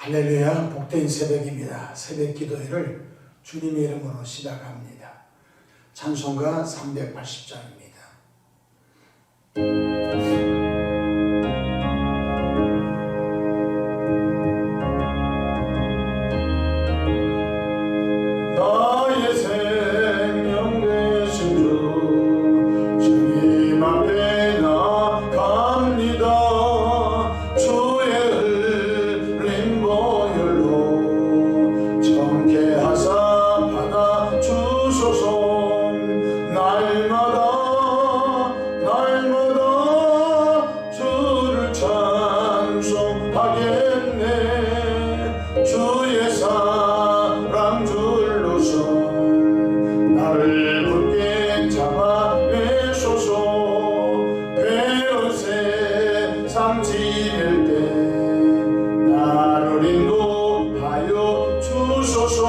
할렐루야, 복된 새벽입니다. 새벽 기도회를 주님의 이름으로 시작합니다. 찬송가 380장입니다. 나의 생명 되신 주 주님 앞에 나갑니다. 주의 흘린 보혈로 정케 하사 받아 주소서. 날마다 주를 찬송하겠네. 주의 사랑 줄로서 나를 굳게 잡아 매소서. 괴로운 세상 지낼 때 나를 인도하여 주소서.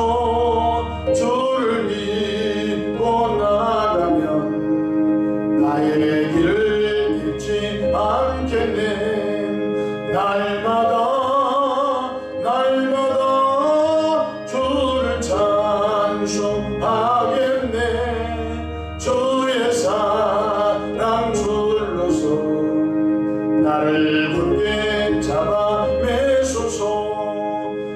주를 믿고 나가면 나의 길을 잃지 않겠네. 날마다 주를 찬송하겠네. 주의 사랑 줄로서 나를 굳게 잡아 매소서.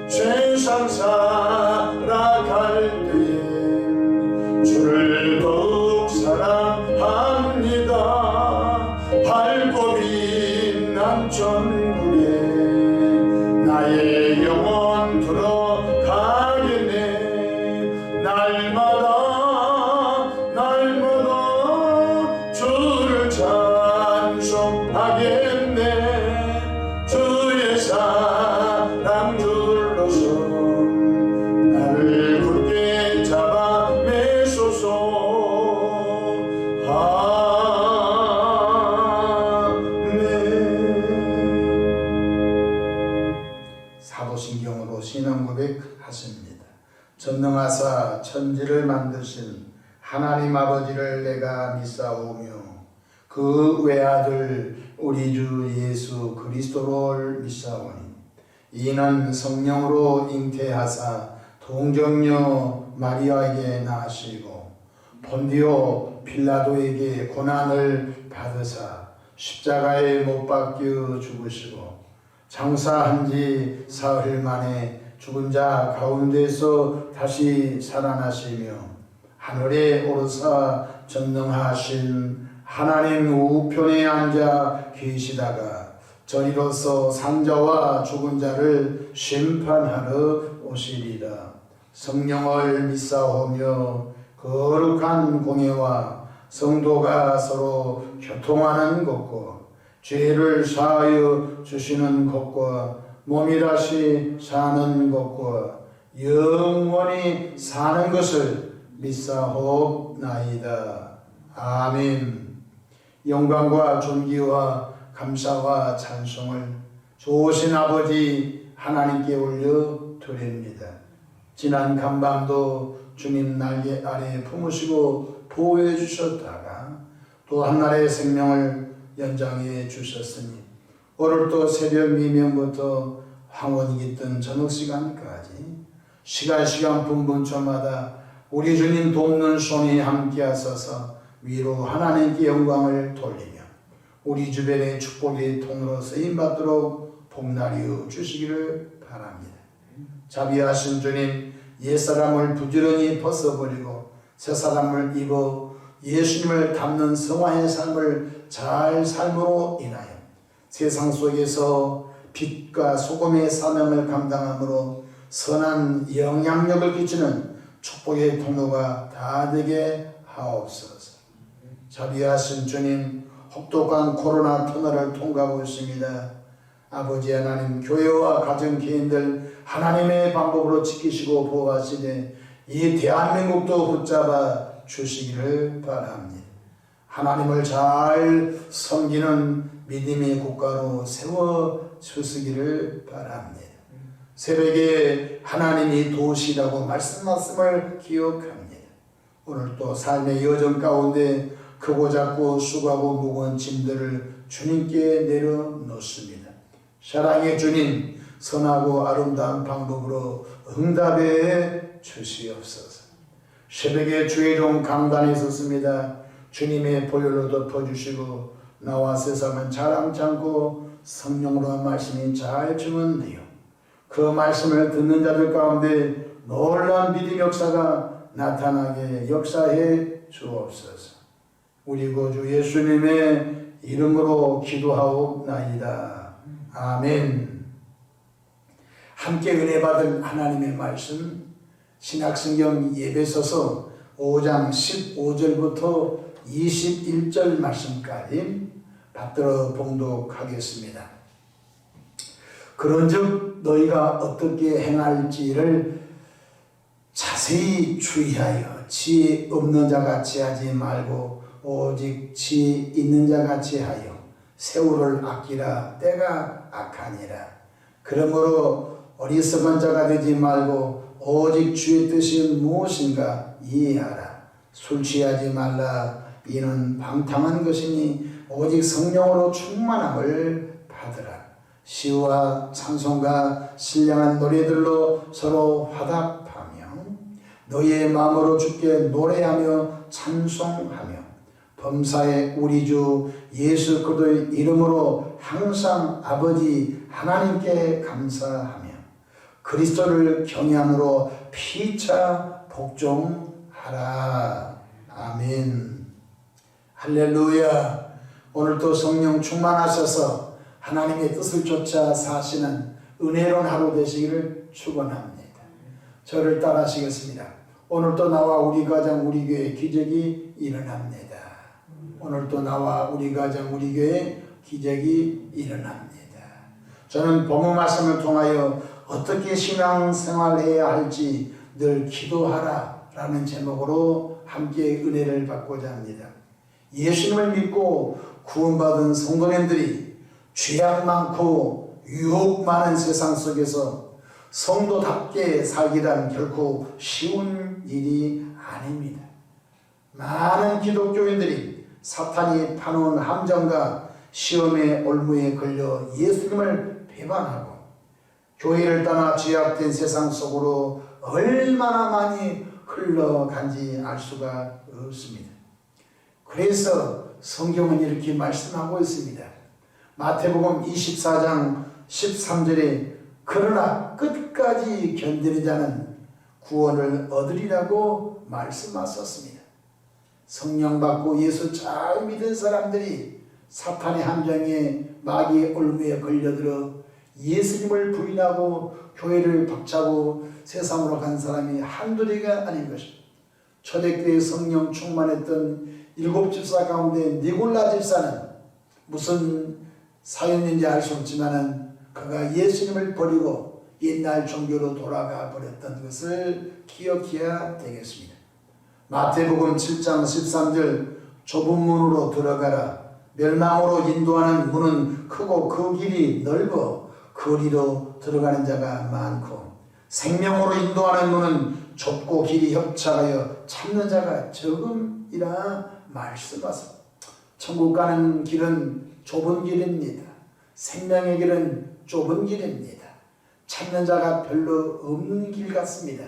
세상 살아갈 때에 주를 더욱 사랑합니다. 밝고 빛난 천국에 나의 영혼 들어가겠네. 날마다 주를 찬송하겠네. 주의 사랑 줄로서 나를 굳게 잡아 매소서. 사도신경으로 신앙 고백하십니다. 전능하사 천지를 만드신 하나님 아버지를 내가 믿사오며 그 외아들 우리 주 예수 그리스도를 믿사오니 이는 성령으로 잉태하사 동정녀 마리아에게 낳으시고 본디오 빌라도에게 고난을 받으사 십자가에 못 박혀 죽으시고 장사한 지 사흘 만에 죽은 자 가운데서 다시 살아나시며 하늘에 오르사 전능하신 하나님 우편에 앉아 계시다가 저리로서 산자와 죽은 자를 심판하러 오시리라. 성령을 믿사오며 거룩한 공예와 성도가 서로 교통하는 것과 죄를 사하여 주시는 것과 몸이 다시 사는 것과 영원히 사는 것을 믿사옵나이다. 아멘. 영광과 존귀와 감사와 찬송을 좋으신 아버지 하나님께 올려 드립니다. 지난 간밤도 주님 날개 아래 품으시고 보호해 주셨다가 또 한날의 생명을 연장해 주셨으니 오늘도 새벽 미명부터 황혼이 깃든 저녁 시간까지 시간 분분초마다 우리 주님 돕는 손이 함께 하소서. 위로 하나님께 영광을 돌리며 우리 주변의 축복의 통로로 쓰임받도록 복날이여 주시기를 바랍니다. 자비하신 주님, 옛사람을 부지런히 벗어버리고 새사람을 입어 예수님을 닮는 성화의 삶을 잘 삶으로 인하여 세상 속에서 빛과 소금의 사명을 감당함으로 선한 영향력을 끼치는 축복의 통로가 다 되게 하옵소서. 자비하신 주님, 혹독한 코로나 터널을 통과하고 있습니다. 아버지 하나님, 교회와 가정 개인들 하나님의 방법으로 지키시고 보호하시되 이 대한민국도 붙잡아 주시기를 바랍니다. 하나님을 잘 섬기는 믿음의 국가로 세워 주시기를 바랍니다. 새벽에 하나님이 도우시라고 말씀을 기억합니다. 오늘 또 삶의 여정 가운데 크고 작고 수고하고 무거운 짐들을 주님께 내려놓습니다. 사랑의 주님, 선하고 아름다운 방법으로 응답해 주시옵소서. 새벽에 주의 종 강단에 섰습니다. 주님의 보혈로 덮어주시고 나와 세상은 자랑치 않고 성령으로 한 말씀이 잘 증언되어 그 말씀을 듣는 자들 가운데 놀라운 믿음 역사가 나타나게 역사해 주옵소서. 우리 구주 예수님의 이름으로 기도하옵나이다. 아멘. 함께 은혜 받은 하나님의 말씀 신약성경 에베소서 5장 15절부터 21절 말씀까지 받들어 봉독하겠습니다. 그런즉 너희가 어떻게 행할지를 자세히 주의하여 지혜 없는 자같이 하지 말고 오직 지혜 있는 자같이 하여 세월을 아끼라. 때가 악하니라. 그러므로 어리석은 자가 되지 말고 오직 주의 뜻이 무엇인가 이해하라. 술 취하지 말라. 이는 방탕한 것이니 오직 성령으로 충만함을 받으라. 시와 찬송과 신령한 노래들로 서로 화답하며 너희의 마음으로 주께 노래하며 찬송하며 범사의 우리 주 예수 그리스도의 이름으로 항상 아버지 하나님께 감사하며 그리스도를 경외함으로 피차 복종하라. 아멘. 할렐루야. 오늘도 성령 충만하셔서 하나님의 뜻을 쫓아 사시는 은혜로운 하루 되시기를 축원합니다. 저를 따라하시겠습니다. 오늘도 나와 우리 가정 우리 교회 기적이 일어납니다. 오늘도 나와 우리 가정 우리 교회 기적이 일어납니다. 저는 본문 말씀을 통하여 어떻게 신앙생활해야 할지 늘 기도하라 라는 제목으로 함께 은혜를 받고자 합니다. 예수님을 믿고 구원받은 성도님들이 죄악 많고 유혹 많은 세상 속에서 성도답게 살기란 결코 쉬운 일이 아닙니다. 많은 기독교인들이 사탄이 파놓은 함정과 시험의 올무에 걸려 예수님을 배반하고 교회를 떠나 죄악된 세상 속으로 얼마나 많이 흘러간지 알 수가 없습니다. 그래서 성경은 이렇게 말씀하고 있습니다. 마태복음 24장 13절에 그러나 끝까지 견디는 자는 구원을 얻으리라고 말씀하셨습니다. 성령 받고 예수 잘 믿은 사람들이 사탄의 함정에 마귀의 올무에 걸려들어 예수님을 부인하고 교회를 박차고 세상으로 간 사람이 한둘이가 아닌 것입니다. 초대교회 성령 충만했던 7집사 가운데 니골라 집사는 무슨 사연인지 알 수 없지만 그가 예수님을 버리고 옛날 종교로 돌아가 버렸던 것을 기억해야 되겠습니다. 마태복음 7장 13절 좁은 문으로 들어가라. 멸망으로 인도하는 문은 크고 그 길이 넓어 거리로 들어가는 자가 많고 생명으로 인도하는 문은 좁고 길이 협착하여 찾는 자가 적음이라 말씀하셨습니다. 천국 가는 길은 좁은 길입니다. 생명의 길은 좁은 길입니다. 찾는 자가 별로 없는 길 같습니다.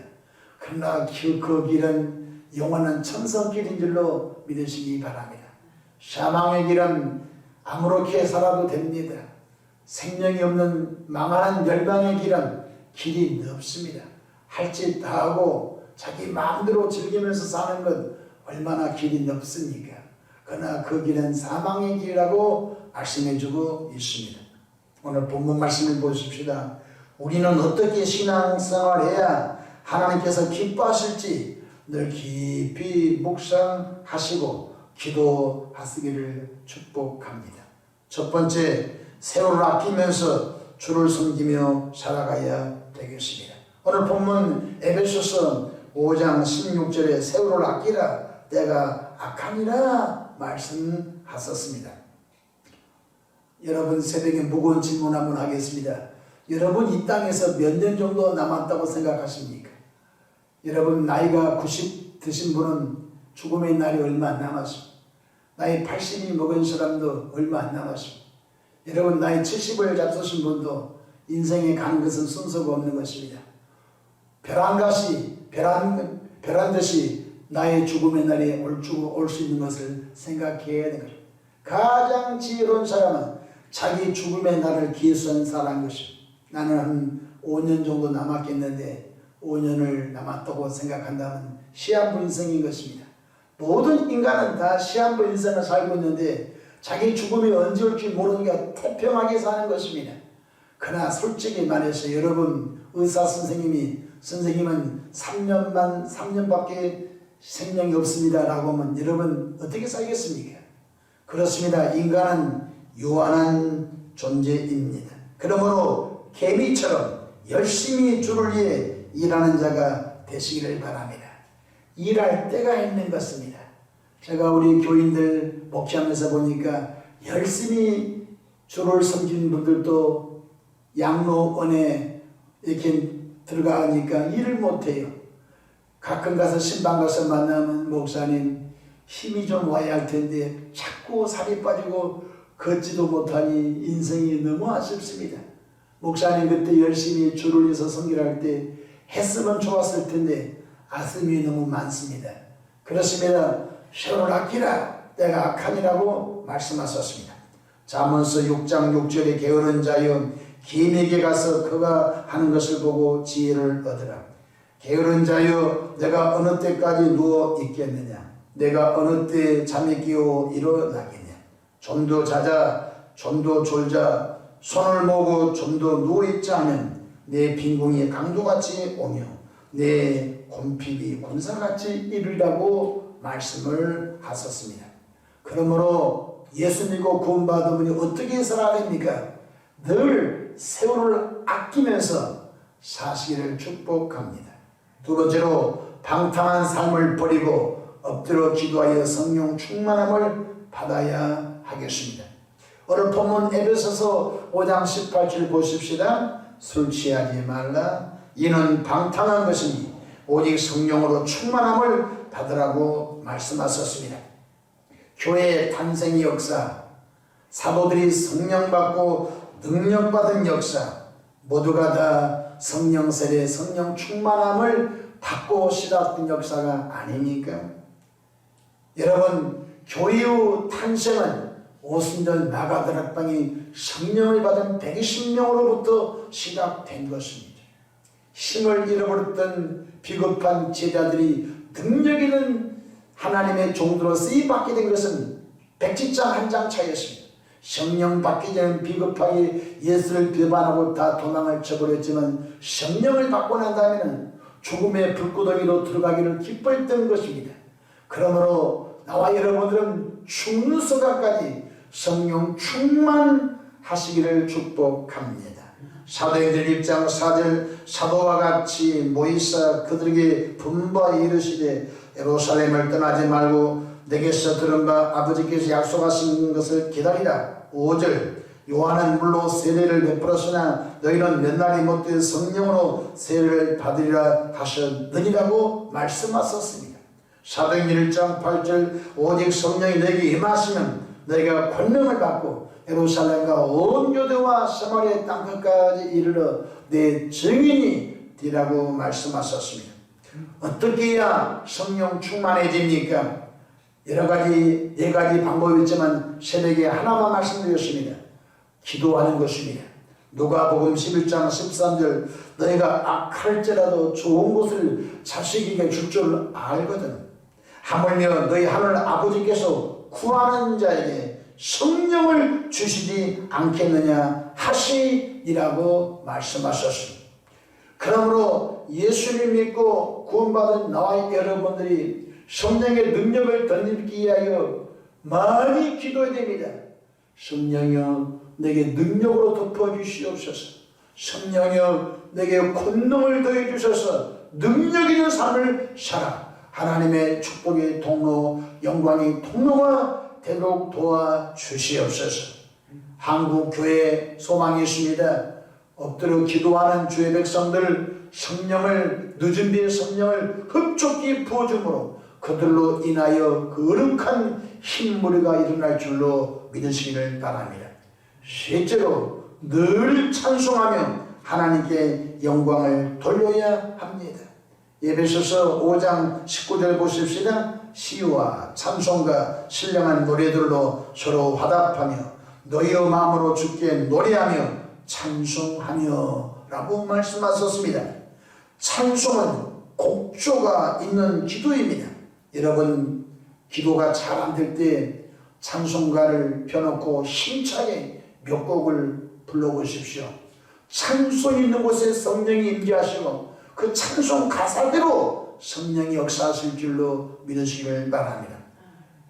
그러나 그 길은 영원한 천성길인 줄로 믿으시기 바랍니다. 사망의 길은 아무렇게 살아도 됩니다. 생명이 없는 망하는 멸망의 길은 길이 없습니다. 할 짓 다 하고 자기 마음대로 즐기면서 사는 것 얼마나 길이 없습니까? 그러나 그 길은 사망의 길이라고 말씀해주고 있습니다. 오늘 본문 말씀을 보십시다. 우리는 어떻게 신앙생활해야 하나님께서 기뻐하실지 늘 깊이 묵상하시고 기도하시기를 축복합니다. 첫 번째, 세월을 아끼면서 주를 섬기며 살아가야 되겠습니다. 오늘 본문 에베소서 5장 16절에 세월을 아끼라 때가 악하니라 말씀하셨습니다. 여러분 새벽에 무거운 질문 한번 하겠습니다. 여러분 이 땅에서 몇 년 정도 남았다고 생각하십니까? 여러분 나이가 90 드신 분은 죽음의 날이 얼마 안 남았습니다. 나이 80이 먹은 사람도 얼마 안 남았습니다. 여러분 나이 70을 잡수신 분도 인생에 가는 것은 순서가 없는 것입니다. 벼란 듯이 나의 죽음의 날이 올 수 있는 것을 생각해야 되는 것입니다. 가장 지혜로운 사람은 자기 죽음의 날을 계수한 사람인 것입니다. 나는 한 5년 정도 남았겠는데 5년을 남았다고 생각한다면 시한부 인생인 것입니다. 모든 인간은 다 시한부 인생을 살고 있는데 자기 죽음이 언제 올지 모르니까 태평하게 사는 것입니다. 그러나 솔직히 말해서 여러분 의사 선생님은 3년밖에 생명이 없습니다 라고 하면 여러분 어떻게 살겠습니까? 그렇습니다. 인간은 유한한 존재입니다. 그러므로 개미처럼 열심히 주를 위해 일하는 자가 되시기를 바랍니다. 일할 때가 있는 것입니다. 제가 우리 교인들 목회하면서 보니까 열심히 주를 섬기는 분들도 양로원에 이렇게 들어가니까 일을 못해요. 가끔 가서 신방 가서 만나면 목사님 힘이 좀 와야 할 텐데 자꾸 살이 빠지고 걷지도 못하니 인생이 너무 아쉽습니다. 목사님 그때 열심히 주를 위해서 섬기할 때 했으면 좋았을 텐데 아픔이 너무 많습니다. 그렇습니다. 세월을 아끼라 때가 악하니라고 말씀하셨습니다. 잠언서 6장 6절에 게으른 자여 기인에게 가서 그가 하는 것을 보고 지혜를 얻으라. 게으른 자여 내가 어느 때까지 누워 있겠느냐. 내가 어느 때 잠에 끼어 일어나겠냐. 좀 더 자자 좀 더 졸자 손을 모으고 좀 더 누워있자 하면 내 빈궁이 강도같이 오며 내 곰핍이 군사같이 이르라고 말씀을 하셨습니다. 그러므로 예수 믿고 구원받은 분이 어떻게 살아야 됩니까? 늘 세월을 아끼면서 사시기를 축복합니다. 두 번째로 방탕한 삶을 버리고 엎드려 기도하여 성령 충만함을 받아야 하겠습니다. 오늘 본문 에베소서 5장 18절 보십시다. 술 취하지 말라. 이는 방탕한 것이니 오직 성령으로 충만함을 받으라고 말씀하셨습니다. 교회의 탄생의 역사, 사도들이 성령 받고 능력받은 역사, 모두가 다 성령 세례, 성령 충만함을 받고 시작된 역사가 아닙니까? 여러분, 교회의 탄생은 오순절 나가드락방이 성령을 받은 120명으로부터 시작된 것입니다. 힘을 잃어버렸던 비겁한 제자들이 능력 있는 하나님의 종들로 쓰임받게 된 것은 백지장 한 장 차이였습니다. 성령 받기 전에 비겁하게 예수를 배반하고 다 도망을 쳐버렸지만 성령을 받고 난 다음에는 죽음의 불구덩이로 들어가기를 기뻐했던 것입니다. 그러므로 나와 여러분들은 죽는 순간까지 성령 충만하시기를 축복합니다. 사도행전 1장 4절 사도와 같이 모이사 그들에게 분부하여 이르시되 예루살렘을 떠나지 말고 내게서 들은 바 아버지께서 약속하신 것을 기다리라. 5절 요한은 물로 세례를 베풀었으나 너희는 몇 날이 못돼 성령으로 세례를 받으리라 하셨느니라고 말씀하셨습니다. 사도행전 1장 8절 오직 성령이 너에게 임하시면 너희가 권능을 받고 예루살렘과 온 유대와 사마리아 땅끝까지 이르러 내 증인이 되라고 말씀하셨습니다. 어떻게 해야 성령 충만해집니까? 여러 가지, 네 가지 방법이 있지만 새벽에 하나만 말씀드렸습니다. 기도하는 것입니다. 누가복음 11장 13절 너희가 악할지라도 좋은 것을 자식에게 줄 줄 알거든. 하물며 너희 하늘 아버지께서 구하는 자에게 성령을 주시지 않겠느냐 하시니라고 말씀하셨습니다. 그러므로 예수를 믿고 구원받은 나와 여러분들이 성령의 능력을 덧입기 위하여 많이 기도해야 됩니다. 성령이여 내게 능력으로 덮어주시옵소서. 성령이여 내게 권능을 더해주셔서 능력 있는 삶을 살아 하나님의 축복의 통로, 영광의 통로가 되도록 도와주시옵소서. 한국교회 소망이 있습니다. 엎드려 기도하는 주의 백성들 성령을 늦은 비의 성령을 흡족히 부어줌으로 그들로 인하여 거룩한 흰무리가 일어날 줄로 믿으시기를 바랍니다. 셋째로 늘 찬송하며 하나님께 영광을 돌려야 합니다. 에베소서 5장 19절 보십시다. 시와 찬송과 신령한 노래들로 서로 화답하며 너희의 마음으로 주께 노래하며 찬송하며 라고 말씀하셨습니다. 찬송은 곡조가 있는 기도입니다. 여러분, 기도가 잘 안 될 때 찬송가를 펴놓고 힘차게 몇 곡을 불러보십시오. 찬송 있는 곳에 성령이 임재하시고 그 찬송 가사대로 성령이 역사하실 줄로 믿으시길 바랍니다.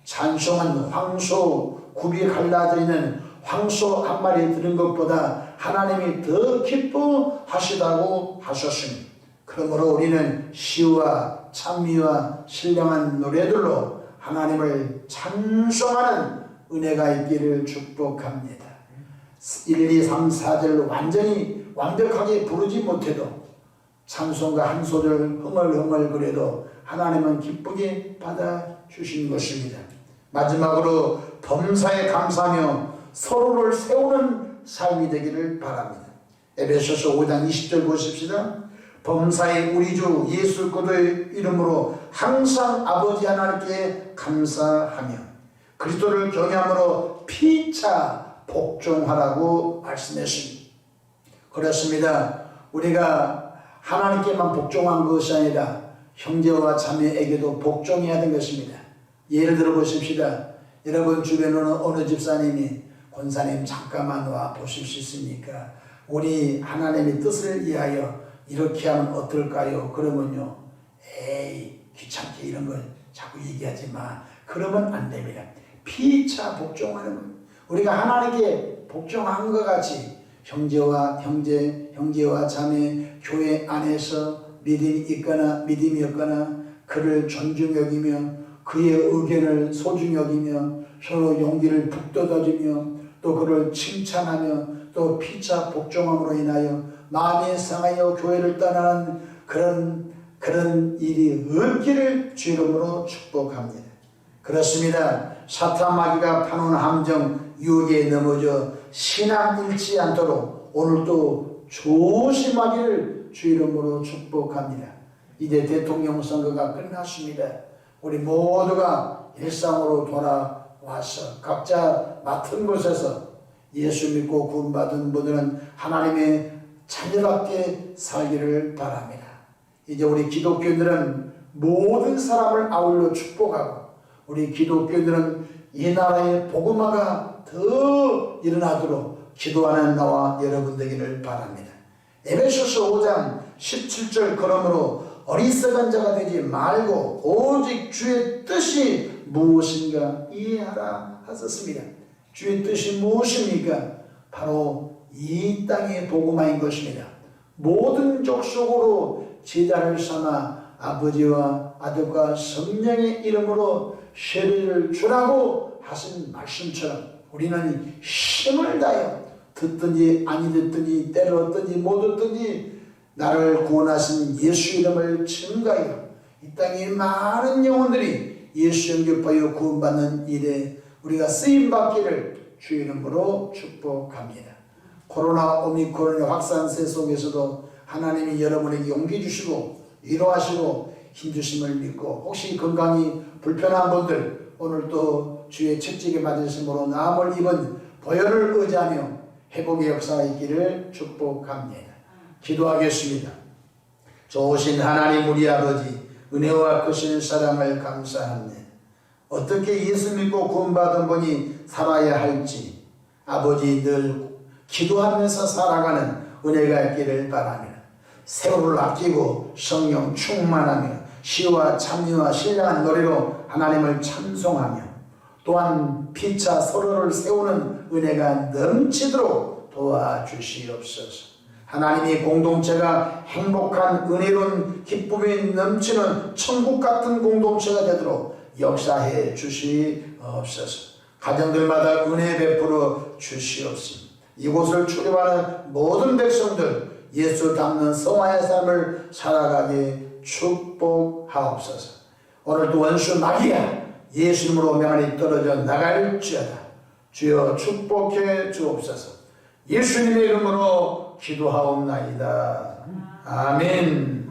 찬송은 황소 굽이 갈라져 있는 황소 한 마리 들은 것보다 하나님이 더 기뻐하시다고 하셨습니다. 그러므로 우리는 시와 찬미와 신령한 노래들로 하나님을 찬송하는 은혜가 있기를 축복합니다. 1, 2, 3, 4절 완벽하게 부르지 못해도 찬송가 한 소절 흥얼흥얼거려도 하나님은 기쁘게 받아주신 것입니다. 마지막으로 범사에 감사하며 서로를 세우는 삶이 되기를 바랍니다. 에베소서 5장 20절 보십시다. 범사에 우리 주 예수 그리스도의 이름으로 항상 아버지 하나님께 감사하며 그리스도를 경외함으로 피차 복종하라고 말씀했습니다. 그렇습니다. 우리가 하나님께만 복종한 것이 아니라 형제와 자매에게도 복종해야 하는 것입니다. 예를 들어 보십시다. 여러분 주변에는 어느 집사님이 권사님 잠깐만 와 보실 수 있습니까? 우리 하나님의 뜻을 위하여 이렇게 하면 어떨까요? 그러면요, 에이 귀찮게 이런 걸 자꾸 얘기하지 마. 그러면 안 됩니다. 피차 복종하는 겁니다. 우리가 하나님께 복종한 것 같이 형제와 자매, 교회 안에서 믿음이 없거나 그를 존중 여기며 그의 의견을 소중히 여기며 서로 용기를 북돋아주며 또 그를 칭찬하며 또 피차 복종함으로 인하여 마음이 상하여 교회를 떠나는 그런 일이 없기를 주 이름으로 축복합니다. 그렇습니다. 사탄 마귀가 파놓은 함정 유혹에 넘어져 신앙 잃지 않도록 오늘도 조심하기를 주 이름으로 축복합니다. 이제 대통령 선거가 끝났습니다. 우리 모두가 일상으로 돌아와서 각자 맡은 곳에서 예수 믿고 구원받은 분들은 하나님의 자녀답게 살기를 바랍니다. 이제 우리 기독교인들은 모든 사람을 아울러 축복하고 우리 기독교인들은 이 나라의 복음화가 더 일어나도록 기도하는 나와 여러분 되기를 바랍니다. 에베소서 5장 17절 그러므로 어리석은 자가 되지 말고 오직 주의 뜻이 무엇인가 이해하라 하셨습니다. 주의 뜻이 무엇입니까? 바로 이 땅의 복음화인 것입니다. 모든 족속으로 제자를 삼아 아버지와 아들과 성령의 이름으로 세례를 주라고 하신 말씀처럼 우리는 힘을 다하여 듣든지 아니 듣든지 때렸든지 못 듣든지 나를 구원하신 예수 이름을 증거하여 이 땅의 많은 영혼들이 예수 영접하여 구원받는 일에 우리가 쓰임받기를 주 이름으로 축복합니다. 코로나 오미크론의 확산세 속에서도 하나님이 여러분에게 용기 주시고 위로하시고 힘주심을 믿고 혹시 건강이 불편한 분들 오늘도 주의 책찍에 맞으심으로 나음을 입은 보혈을 의지하며 회복의 역사가 있기를 축복합니다. 기도하겠습니다. 좋으신 하나님 우리 아버지 은혜와 크신 사랑을 감사합니다. 어떻게 예수 믿고 구원받은 분이 살아야 할지 아버지 늘 기도하면서 살아가는 은혜가 있기를 바랍니다. 세월을 아끼고 성령 충만하며 시와 찬미와 신령한 노래로 하나님을 찬송하며 또한 피차 서로를 세우는 은혜가 넘치도록 도와주시옵소서. 하나님이 공동체가 행복한 은혜로운 기쁨이 넘치는 천국 같은 공동체가 되도록 역사해 주시옵소서. 가정들마다 은혜 베풀어 주시옵소서. 이곳을 출입하는 모든 백성들 예수 닮는 성화의 삶을 살아가게 축복하옵소서. 오늘도 원수 마귀야 예수 이름으로 명하니 떨어져 나갈지어다. 주여 축복해 주옵소서. 예수님의 이름으로 기도하옵나이다. 아멘.